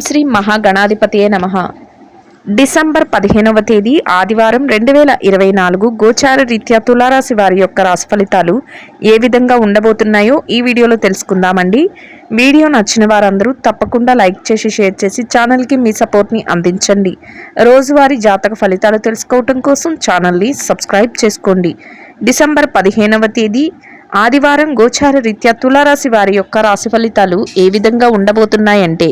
శ్రీ మహాగణాధిపతియే నమః. డిసెంబర్ 15వ తేదీ ఆదివారం 2024 గోచార రీత్యా తులారాశి వారి యొక్క రాశి ఫలితాలు ఏ విధంగా ఉండబోతున్నాయో ఈ వీడియోలో తెలుసుకుందామండి. వీడియో నచ్చిన వారందరూ తప్పకుండా లైక్ చేసి షేర్ చేసి ఛానల్కి మీ సపోర్ట్ని అందించండి. రోజువారీ జాతక ఫలితాలు తెలుసుకోవటం కోసం ఛానల్ని సబ్స్క్రైబ్ చేసుకోండి. డిసెంబర్ 15వ తేదీ ఆదివారం గోచార రీత్యా తులారాశి వారి యొక్క రాశి ఫలితాలు ఏ విధంగా ఉండబోతున్నాయంటే,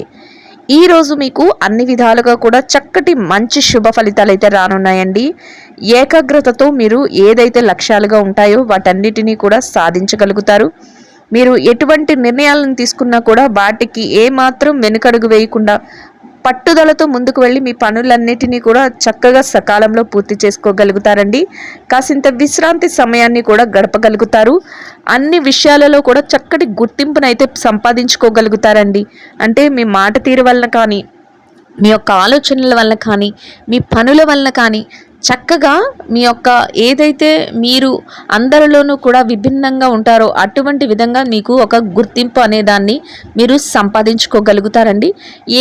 ఈ రోజు మీకు అన్ని విధాలుగా కూడా చక్కటి మంచి శుభ ఫలితాలు అయితే రానున్నాయండి. ఏకాగ్రతతో మీరు ఏదైతే లక్ష్యాలుగా ఉంటాయో వాటన్నిటినీ కూడా సాధించగలుగుతారు. మీరు ఎటువంటి నిర్ణయాలను తీసుకున్నా కూడా వాటికి ఏమాత్రం వెనుకడుగు వేయకుండా పట్టుదలతో ముందుకు వెళ్ళి మీ పనులన్నిటినీ కూడా చక్కగా సకాలంలో పూర్తి చేసుకోగలుగుతారండి. కాసింత విశ్రాంతి సమయాన్ని కూడా గడపగలుగుతారు. అన్ని విషయాలలో కూడా చక్కటి గుర్తింపునైతే సంపాదించుకోగలుగుతారండి. అంటే మీ మాట తీరు వలన కానీ, మీ యొక్క ఆలోచనల వల్ల కానీ, మీ పనుల వల్ల కానీ చక్కగా మీ యొక్క ఏదైతే మీరు అందరిలోనూ కూడా విభిన్నంగా ఉంటారో అటువంటి విధంగా మీకు ఒక గుర్తింపు అనే దాన్ని మీరు సంపాదించుకోగలుగుతారండి.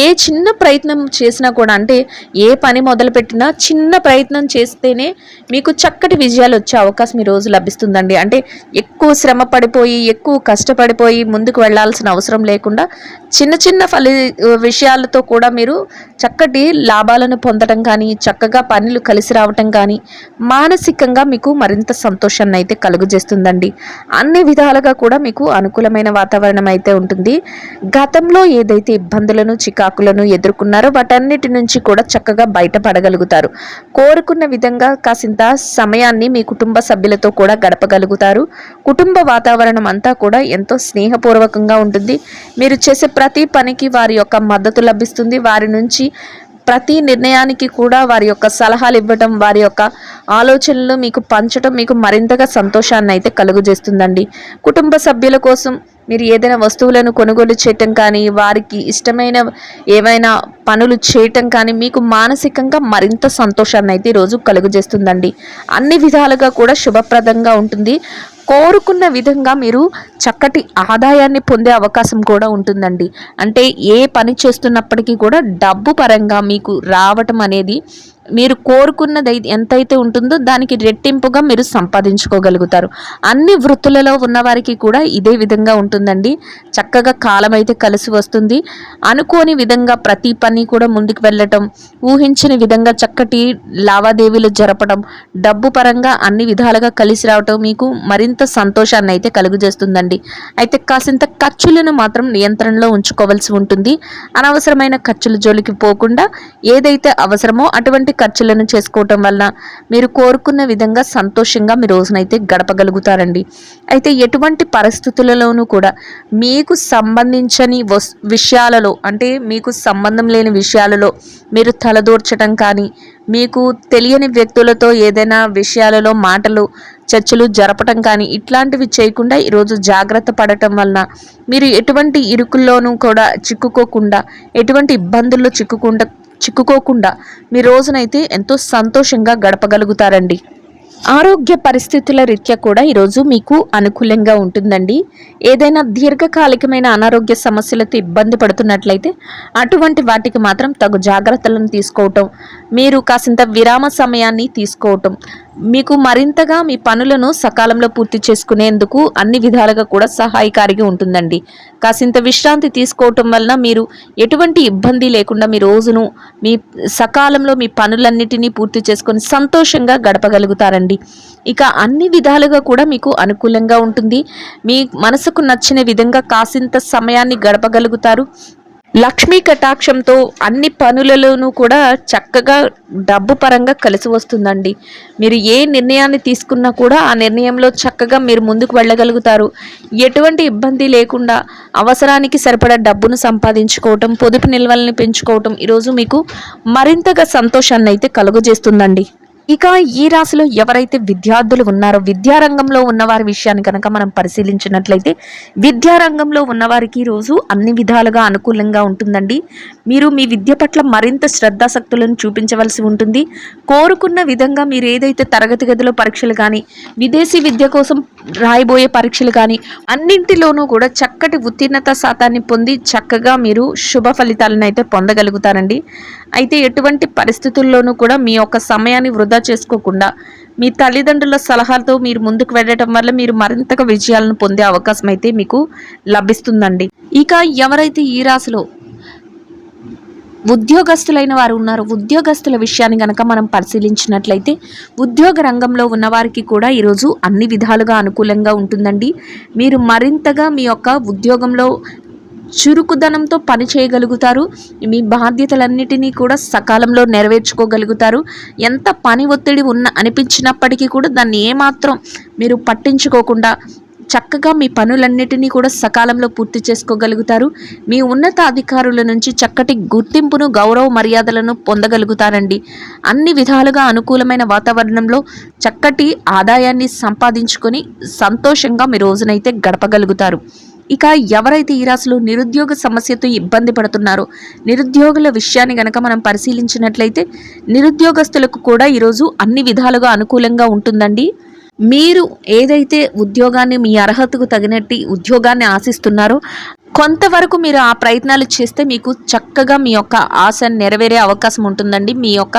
ఏ చిన్న ప్రయత్నం చేసినా కూడా, అంటే ఏ పని మొదలుపెట్టినా చిన్న ప్రయత్నం చేస్తేనే మీకు చక్కటి విజయాలు వచ్చే అవకాశం ఈ రోజు లభిస్తుందండి. అంటే ఎక్కువ శ్రమ పడిపోయి ఎక్కువ కష్టపడిపోయి ముందుకు వెళ్ళాల్సిన అవసరం లేకుండా చిన్న చిన్న విషయాలతో కూడా మీరు చక్కటి లాభాలను పొందడం కానీ, చక్కగా పనులు కలిసి రావటం కానీ మానసికంగా మీకు మరింత సంతోషాన్ని అయితే కలుగజేస్తుందండి. అన్ని విధాలుగా కూడా మీకు అనుకూలమైన వాతావరణం అయితే ఉంటుంది. గతంలో ఏదైతే ఇబ్బందులను చికాకులను ఎదుర్కొన్నారో వాటన్నిటి నుంచి కూడా చక్కగా బయటపడగలుగుతారు. కోరుకున్న విధంగా కాసింత సమయాన్ని మీ కుటుంబ సభ్యులతో కూడా గడపగలుగుతారు. కుటుంబ వాతావరణం అంతా కూడా ఎంతో స్నేహపూర్వకంగా ఉంటుంది. మీరు చేసే ప్రతి పనికి వారి యొక్క మద్దతు లభిస్తుంది. వారి నుంచి ప్రతి నిర్ణయానికి కూడా వారి యొక్క సలహాలు ఇవ్వటం, వారి యొక్క ఆలోచనలు మీకు పంచడం మీకు మరింతగా సంతోషాన్ని అయితే కలుగజేస్తుందండి. కుటుంబ సభ్యుల కోసం మీరు ఏదైనా వస్తువులను కొనుగోలు చేయటం కానీ, వారికి ఇష్టమైన ఏవైనా పనులు చేయటం కానీ మీకు మానసికంగా మరింత సంతోషాన్ని అయితే ఈరోజు కలుగజేస్తుందండి. అన్ని విధాలుగా కూడా శుభప్రదంగా ఉంటుంది. కోరుకున్న విధంగా మీరు చక్కటి ఆదాయాన్ని పొందే అవకాశం కూడా ఉంటుందండి. అంటే ఏ పని చేస్తున్నప్పటికీ కూడా డబ్బు పరంగా మీకు రావటం అనేది మీరు కోరుకున్నది ఎంతైతే ఉంటుందో దానికి రెట్టింపుగా మీరు సంపాదించుకోగలుగుతారు. అన్ని వృత్తులలో ఉన్నవారికి కూడా ఇదే విధంగా ఉంటుందండి. చక్కగా కాలం అయితే కలిసి వస్తుంది. అనుకోని విధంగా ప్రతి పని కూడా ముందుకు వెళ్ళటం, ఊహించిన విధంగా చక్కటి లావాదేవీలు జరపడం, డబ్బు పరంగా అన్ని విధాలుగా కలిసి రావటం మీకు మరింత సంతోషాన్ని అయితే కలుగజేస్తుందండి. అయితే కాసింత ఖర్చులను మాత్రం నియంత్రణలో ఉంచుకోవాల్సి ఉంటుంది. అనవసరమైన ఖర్చుల జోలికి పోకుండా ఏదైతే అవసరమో అటువంటి ఖర్చులను చేసుకోవటం వల్ల మీరు కోరుకున్న విధంగా సంతోషంగా మీ రోజునైతే గడపగలుగుతారండి. అయితే ఎటువంటి పరిస్థితులలోనూ కూడా మీకు సంబంధించని విషయాలలో, అంటే మీకు సంబంధం లేని విషయాలలో మీరు తలదూర్చడం కానీ, మీకు తెలియని వ్యక్తులతో ఏదైనా విషయాలలో మాటలు చర్చలు జరపటం కానీ ఇట్లాంటివి చేయకుండా ఈరోజు జాగ్రత్త పడటం వలన మీరు ఎటువంటి ఇరుకుల్లోనూ కూడా చిక్కుకోకుండా, ఎటువంటి ఇబ్బందుల్లో చిక్కుకోకుండా మీ రోజునైతే ఎంతో సంతోషంగా గడపగలుగుతారండి. ఆరోగ్య పరిస్థితుల రీత్యా కూడా ఈరోజు మీకు అనుకూలంగా ఉంటుందండి. ఏదైనా దీర్ఘకాలికమైన అనారోగ్య సమస్యలతో ఇబ్బంది పడుతున్నట్లయితే అటువంటి వాటికి మాత్రం తగు జాగ్రత్తలను తీసుకోవటం, మీరు కాసింత విరామ సమయాన్ని తీసుకోవటం మీకు మరింతగా మీ పనులను సకాలంలో పూర్తి చేసుకునేందుకు అన్ని విధాలుగా కూడా సహాయకారిగా ఉంటుందండి. కాసింత విశ్రాంతి తీసుకోవటం వలన మీరు ఎటువంటి ఇబ్బంది లేకుండా మీ రోజును మీ సకాలంలో మీ పనులన్నిటినీ పూర్తి చేసుకొని సంతోషంగా గడపగలుగుతారండి. ఇక అన్ని విధాలుగా కూడా మీకు అనుకూలంగా ఉంటుంది. మీ మనసుకు నచ్చిన విధంగా కాసింత సమయాన్ని గడపగలుగుతారు. లక్ష్మీ కటాక్షంతో అన్ని పనులలోనూ కూడా చక్కగా డబ్బు పరంగా కలిసి వస్తుందండి. మీరు ఏ నిర్ణయాన్ని తీసుకున్నా కూడా ఆ నిర్ణయంలో చక్కగా మీరు ముందుకు వెళ్ళగలుగుతారు. ఎటువంటి ఇబ్బంది లేకుండా అవసరానికి సరిపడా డబ్బును సంపాదించుకోవటం, పొదుపు నిల్వల్ని పెంచుకోవటం ఈరోజు మీకు మరింతగా సంతోషాన్ని అయితే కలుగజేస్తుందండి. ఇక ఈ రాశిలో ఎవరైతే విద్యార్థులు ఉన్నారో విద్యారంగంలో ఉన్నవారి విషయాన్ని కనుక మనం పరిశీలించినట్లయితే విద్యారంగంలో ఉన్నవారికి రోజు అన్ని విధాలుగా అనుకూలంగా ఉంటుందండి. మీరు మీ విద్య పట్ల మరింత శ్రద్ధాశక్తులను చూపించవలసి ఉంటుంది. కోరుకున్న విధంగా మీరు ఏదైతే తరగతి గదిలో పరీక్షలు కానీ విదేశీ విద్య కోసం రాయబోయే పరీక్షలు కానీ అన్నింటిలోనూ కూడా చక్కటి ఉత్తీర్ణత శాతాన్ని పొంది చక్కగా మీరు శుభ ఫలితాలను అయితే పొందగలుగుతారండి. అయితే ఎటువంటి పరిస్థితుల్లోనూ కూడా మీ యొక్క సమయాన్ని వృధా చేసుకోకుండా మీ తల్లిదండ్రుల సలహాలతో మీరు ముందుకు వెళ్ళటం వల్ల మీరు మరింతగా విజయాలను పొందే అవకాశం అయితే మీకు లభిస్తుందండి. ఇక ఎవరైతే ఈ రాశిలో ఉద్యోగస్తులైన వారు ఉన్నారు, ఉద్యోగస్తుల విషయాన్ని కనుక మనం పరిశీలించినట్లయితే ఉద్యోగ రంగంలో ఉన్నవారికి కూడా ఈరోజు అన్ని విధాలుగా అనుకూలంగా ఉంటుందండి. మీరు మరింతగా మీ యొక్క ఉద్యోగంలో చురుకుదనంతో పని చేయగలుగుతారు. మీ బాధ్యతలన్నిటినీ కూడా సకాలంలో నెరవేర్చుకోగలుగుతారు. ఎంత పని ఒత్తిడి అనిపించినప్పటికీ కూడా దాన్ని ఏమాత్రం మీరు పట్టించుకోకుండా చక్కగా మీ పనులన్నిటినీ కూడా సకాలంలో పూర్తి చేసుకోగలుగుతారు. మీ ఉన్నత అధికారుల నుంచి చక్కటి గుర్తింపును గౌరవ మర్యాదలను పొందగలుగుతారండి. అన్ని విధాలుగా అనుకూలమైన వాతావరణంలో చక్కటి ఆదాయాన్ని సంపాదించుకొని సంతోషంగా మీ రోజునైతే గడపగలుగుతారు. ఇక ఎవరైతే ఈ రాశిలో నిరుద్యోగ సమస్యతో ఇబ్బంది పడుతున్నారో నిరుద్యోగుల విషయాన్ని గనక మనం పరిశీలించినట్లయితే నిరుద్యోగస్తులకు కూడా ఈరోజు అన్ని విధాలుగా అనుకూలంగా ఉంటుందండి. మీరు ఏదైతే ఉద్యోగాన్ని మీ అర్హతకు తగినట్టు ఉద్యోగాన్ని ఆశిస్తున్నారో కొంతవరకు మీరు ఆ ప్రయత్నాలు చేస్తే మీకు చక్కగా మీ యొక్క ఆశ నెరవేరే అవకాశం ఉంటుందండి. మీ యొక్క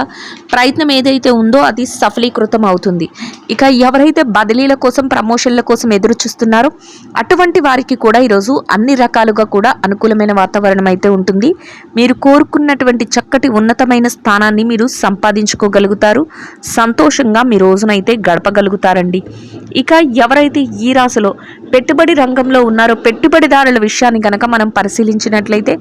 ప్రయత్నం ఏదైతే ఉందో అది సఫలీకృతం అవుతుంది. ఇక ఎవరైతే బదిలీల కోసం ప్రమోషన్ల కోసం ఎదురు చూస్తున్నారో అటువంటి వారికి కూడా ఈరోజు అన్ని రకాలుగా కూడా అనుకూలమైన వాతావరణం అయితే ఉంటుంది. మీరు కోరుకున్నటువంటి చక్కటి ఉన్నతమైన స్థానాన్ని మీరు సంపాదించుకోగలుగుతారు. సంతోషంగా మీ రోజునైతే గడపగలుగుతారండి. ఇక ఎవరైతే ఈ రాశిలో పెట్టుబడి రంగంలో ఉన్నారో పెట్టుబడిదారుల విషయాన్ని కనుక మనం పరిశీలించినట్లయితే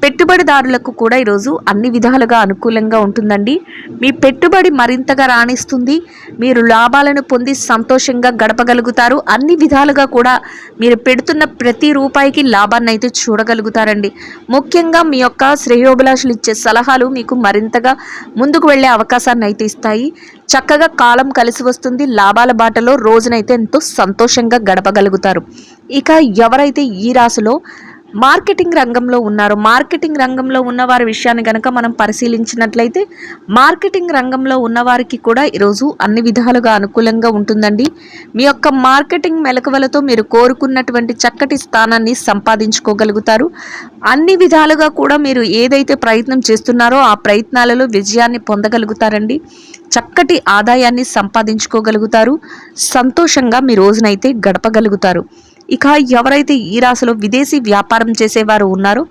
పెట్టుబడిదారులకు కూడా ఈరోజు అన్ని విధాలుగా అనుకూలంగా ఉంటుందండి. మీ పెట్టుబడి మరింతగా రాణిస్తుంది. మీరు లాభాలను పొంది సంతోషంగా గడపగలుగుతారు. అన్ని విధాలుగా కూడా మీరు పెడుతున్న ప్రతి రూపాయికి లాభాన్ని అయితే చూడగలుగుతారండి. ముఖ్యంగా మీ యొక్క శ్రేయోభిలాషులు ఇచ్చే సలహాలు మీకు మరింతగా ముందుకు వెళ్ళే అవకాశాన్ని అయితే ఇస్తాయి. చక్కగా కాలం కలిసి వస్తుంది. లాభాల బాటలో రోజునైతే ఎంతో సంతోషంగా గడపగలుగుతారు. ఇక ఎవరైతే ఈ రాశిలో మార్కెటింగ్ రంగంలో ఉన్నారో మార్కెటింగ్ రంగంలో ఉన్నవారి విషయాన్ని కనుక మనం పరిశీలించినట్లయితే మార్కెటింగ్ రంగంలో ఉన్నవారికి కూడా ఈరోజు అన్ని విధాలుగా అనుకూలంగా ఉంటుందండి. మీ యొక్క మార్కెటింగ్ మెలకువలతో మీరు కోరుకున్నటువంటి చక్కటి స్థానాన్ని సంపాదించుకోగలుగుతారు. అన్ని విధాలుగా కూడా మీరు ఏదైతే ప్రయత్నం చేస్తున్నారో ఆ ప్రయత్నాలలో విజయాన్ని పొందగలుగుతారండి. చక్కటి ఆదాయాన్ని సంపాదించుకోగలుగుతారు. సంతోషంగా మీ రోజునైతే గడపగలుగుతారు. ఇక ఎవరైతే ఈ రాశిలో విదేశీ వ్యాపారం చేసేవారు ఉన్నారో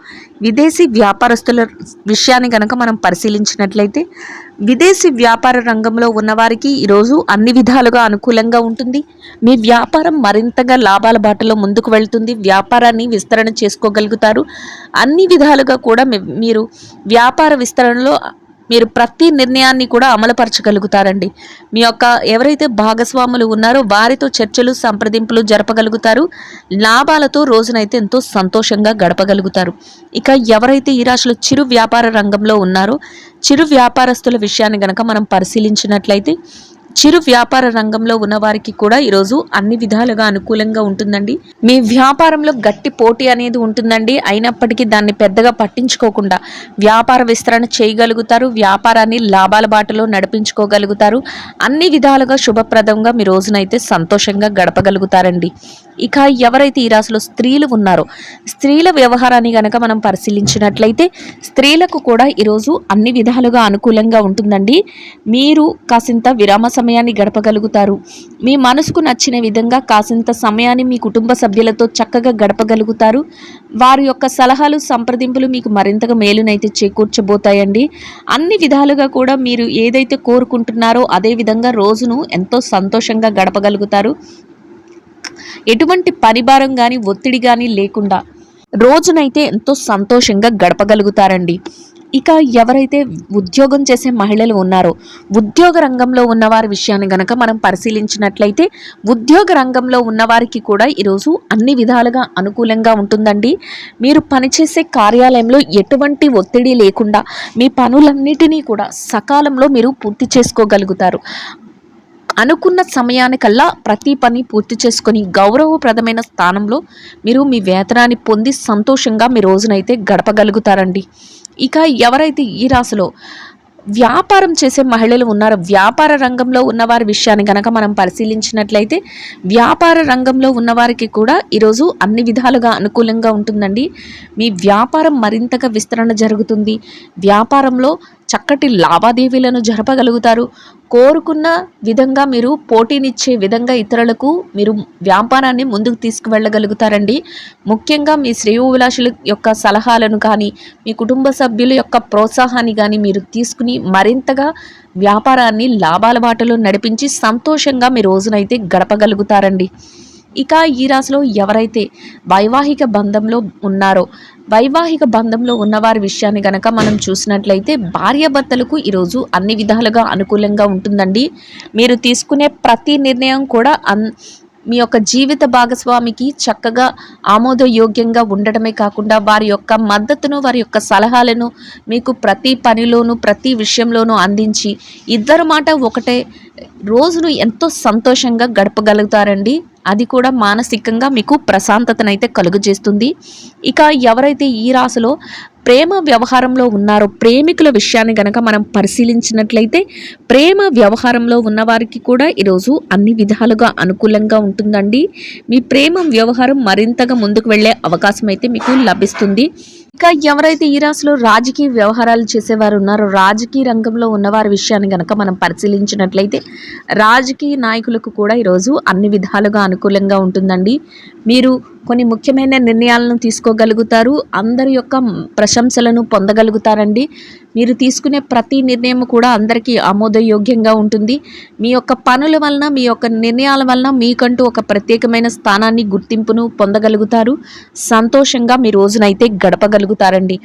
విదేశీ వ్యాపారస్తుల విషయాన్ని కనుక మనం పరిశీలించినట్లయితే విదేశీ వ్యాపార రంగంలో ఉన్నవారికి ఈరోజు అన్ని విధాలుగా అనుకూలంగా ఉంటుంది. మీ వ్యాపారం మరింతగా లాభాల బాటలో ముందుకు వెళ్తుంది. వ్యాపారాన్ని విస్తరణ చేసుకోగలుగుతారు. అన్ని విధాలుగా కూడా మీరు వ్యాపార విస్తరణలో మీరు ప్రతి నిర్ణయాన్ని కూడా అమలుపరచగలుగుతారండి. మీ యొక్క ఎవరైతే భాగస్వాములు ఉన్నారో వారితో చర్చలు సంప్రదింపులు జరపగలుగుతారు. లాభాలతో రోజునైతే ఎంతో సంతోషంగా గడపగలుగుతారు. ఇక ఎవరైతే ఈ రాశిలో చిరు వ్యాపార రంగంలో ఉన్నారో చిరు వ్యాపారస్తుల విషయాన్ని గనక మనం పరిశీలించినట్లయితే చిరు వ్యాపార రంగంలో ఉన్నవారికి కూడా ఈరోజు అన్ని విధాలుగా అనుకూలంగా ఉంటుందండి. మీ వ్యాపారంలో గట్టి పోటీ అనేది ఉంటుందండి. అయినప్పటికీ దాన్ని పెద్దగా పట్టించుకోకుండా వ్యాపార విస్తరణ చేయగలుగుతారు. వ్యాపారాన్ని లాభాల బాటలో నడిపించుకోగలుగుతారు. అన్ని విధాలుగా శుభప్రదంగా మీ రోజునైతే సంతోషంగా గడపగలుగుతారండి. ఇక ఎవరైతే ఈ రాశిలో స్త్రీలు ఉన్నారో స్త్రీల వ్యవహారాన్ని గనక మనం పరిశీలించినట్లయితే స్త్రీలకు కూడా ఈరోజు అన్ని విధాలుగా అనుకూలంగా ఉంటుందండి. మీరు కాసింత విరామ సమయాన్ని గడపగలుగుతారు. మీ మనసుకు నచ్చిన విధంగా కాసింత సమయాన్ని మీ కుటుంబ సభ్యులతో చక్కగా గడపగలుగుతారు. వారి యొక్క సలహాలు సంప్రదింపులు మీకు మరింతగా మేలునైతే చేకూర్చబోతాయండి. అన్ని విధాలుగా కూడా మీరు ఏదైతే కోరుకుంటున్నారో అదే విధంగా రోజును ఎంతో సంతోషంగా గడపగలుగుతారు. ఎటువంటి పనిభారం కానీ ఒత్తిడి కానీ లేకుండా రోజునైతే ఎంతో సంతోషంగా గడపగలుగుతారండి. ఇక ఎవరైతే ఉద్యోగం చేసే మహిళలు ఉన్నారో ఉద్యోగ రంగంలో ఉన్నవారి విషయాన్ని గనక మనం పరిశీలించినట్లయితే ఉద్యోగ రంగంలో ఉన్నవారికి కూడా ఈరోజు అన్ని విధాలుగా అనుకూలంగా ఉంటుందండి. మీరు పనిచేసే కార్యాలయంలో ఎటువంటి ఒత్తిడి లేకుండా మీ పనులన్నిటినీ కూడా సకాలంలో మీరు పూర్తి చేసుకోగలుగుతారు. అనుకున్న సమయానికల్లా ప్రతి పని పూర్తి చేసుకొని గౌరవప్రదమైన స్థానంలో మీరు మీ వేతనాన్ని పొంది సంతోషంగా మీ రోజునైతే గడపగలుగుతారండి. ఇక ఎవరైతే ఈ రాశిలో వ్యాపారం చేసే మహిళలు ఉన్నారో వ్యాపార రంగంలో ఉన్నవారి విషయాన్ని గనక మనం పరిశీలించినట్లయితే వ్యాపార రంగంలో ఉన్నవారికి కూడా ఈరోజు అన్ని విధాలుగా అనుకూలంగా ఉంటుందండి. మీ వ్యాపారం మరింతగా విస్తరణ జరుగుతుంది. వ్యాపారంలో చక్కటి లావాదేవీలను జరపగలుగుతారు. కోరుకున్న విధంగా మీరు పోటీనిచ్చే విధంగా ఇతరులకు మీరు వ్యాపారాన్ని ముందుకు తీసుకువెళ్ళగలుగుతారండి. ముఖ్యంగా మీ శ్రేయోభిలాషుల యొక్క సలహాలను కానీ మీ కుటుంబ సభ్యుల యొక్క ప్రోత్సాహాన్ని కానీ మీరు తీసుకుని మరింతగా వ్యాపారాన్ని లాభాల బాటలో నడిపించి సంతోషంగా మీ రోజునైతే గడపగలుగుతారండి. ఇక ఈ రాశిలో ఎవరైతే వైవాహిక బంధంలో ఉన్నారో వైవాహిక బంధంలో ఉన్నవారి విషయాన్ని గనక మనం చూసినట్లయితే భార్యాభర్తలకు ఈరోజు అన్ని విధాలుగా అనుకూలంగా ఉంటుందండి. మీరు తీసుకునే ప్రతి నిర్ణయం కూడా మీ యొక్క జీవిత భాగస్వామికి చక్కగా ఆమోదయోగ్యంగా ఉండటమే కాకుండా వారి యొక్క మద్దతును వారి యొక్క సలహాలను మీకు ప్రతి పనిలోనూ ప్రతి విషయంలోనూ అందించి ఇద్దరి మాట ఒకటే రోజును ఎంతో సంతోషంగా గడపగలుగుతారండి. అది కూడా మానసికంగా మీకు ప్రశాంతతనైతే కలుగజేస్తుంది. ఇక ఎవరైతే ఈ రాశిలో ప్రేమ వ్యవహారంలో ఉన్నారో ప్రేమికుల విషయాన్ని గనక మనం పరిశీలించినట్లయితే ప్రేమ వ్యవహారంలో ఉన్నవారికి కూడా ఈరోజు అన్ని విధాలుగా అనుకూలంగా ఉంటుందండి. మీ ప్రేమ వ్యవహారం మరింతగా ముందుకు వెళ్ళే అవకాశం అయితే మీకు లభిస్తుంది. ఇక ఎవరైతే ఈ రాశిలో రాజకీయ వ్యవహారాలు చేసేవారు ఉన్నారో రాజకీయ రంగంలో ఉన్నవారి విషయాన్ని గనక మనం పరిశీలించినట్లయితే రాజకీయ నాయకులకు కూడా ఈరోజు అన్ని విధాలుగా అనుకూలంగా ఉంటుందండి. మీరు కొన్ని ముఖ్యమైన నిర్ణయాలను తీసుకోగలుగుతారు. అందరి యొక్క ప్రశంసలను పొందగలుగుతారండి. మీరు తీసుకునే ప్రతి నిర్ణయం కూడా అందరికీ ఆమోదయోగ్యంగా ఉంటుంది. మీ యొక్క పనుల వలన మీ యొక్క నిర్ణయాల వలన మీకంటూ ఒక ప్రత్యేకమైన స్థానాన్ని గుర్తింపును పొందగలుగుతారు. సంతోషంగా మీ రోజునైతే గడపగలుగుతారండి.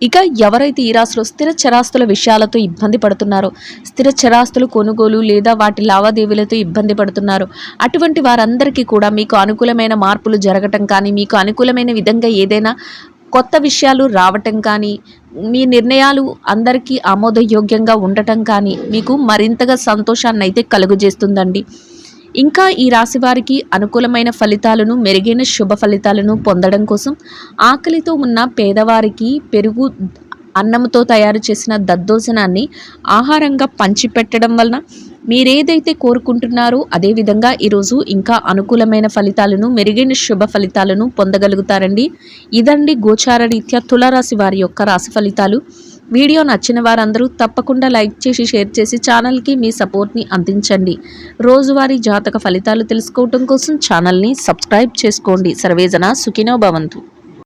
ఇక ఎవరైతే ఈ రాశిలో స్థిర చరాస్తుల విషయాలతో ఇబ్బంది పడుతున్నారో స్థిర చరాస్తులు కొనుగోలు లేదా వాటి లావాదేవీలతో ఇబ్బంది పడుతున్నారో అటువంటి వారందరికీ కూడా మీకు అనుకూలమైన మార్పులు జరగటం కానీ మీకు అనుకూలమైన విధంగా ఏదైనా కొత్త విషయాలు రావటం కానీ మీ నిర్ణయాలు అందరికీ ఆమోదయోగ్యంగా ఉండటం కానీ మీకు మరింతగా సంతోషాన్ని అయితే కలుగజేస్తుందండి. ఇంకా ఈ రాశి వారికి అనుకూలమైన ఫలితాలను మెరుగైన శుభ ఫలితాలను పొందడం కోసం ఆకలితో ఉన్న పేదవారికి పెరుగు అన్నంతో తయారు చేసిన దద్దోజనాన్ని ఆహారంగా పంచిపెట్టడం వలన మీరేదైతే కోరుకుంటున్నారో అదేవిధంగా ఈరోజు ఇంకా అనుకూలమైన ఫలితాలను మెరుగైన శుభ ఫలితాలను పొందగలుగుతారండి. ఇదండి గోచార రీత్యా తులారాశి వారి యొక్క రాశి ఫలితాలు. వీడియో నచ్చిన వారందరూ తప్పకుండా లైక్ చేసి షేర్ చేసి ఛానల్కి మీ సపోర్ట్ని అందించండి. రోజువారీ జాతక ఫలితాలు తెలుసుకోవడం కోసం ఛానల్ని సబ్స్క్రైబ్ చేసుకోండి. సర్వేజన సుఖినో భవంతు.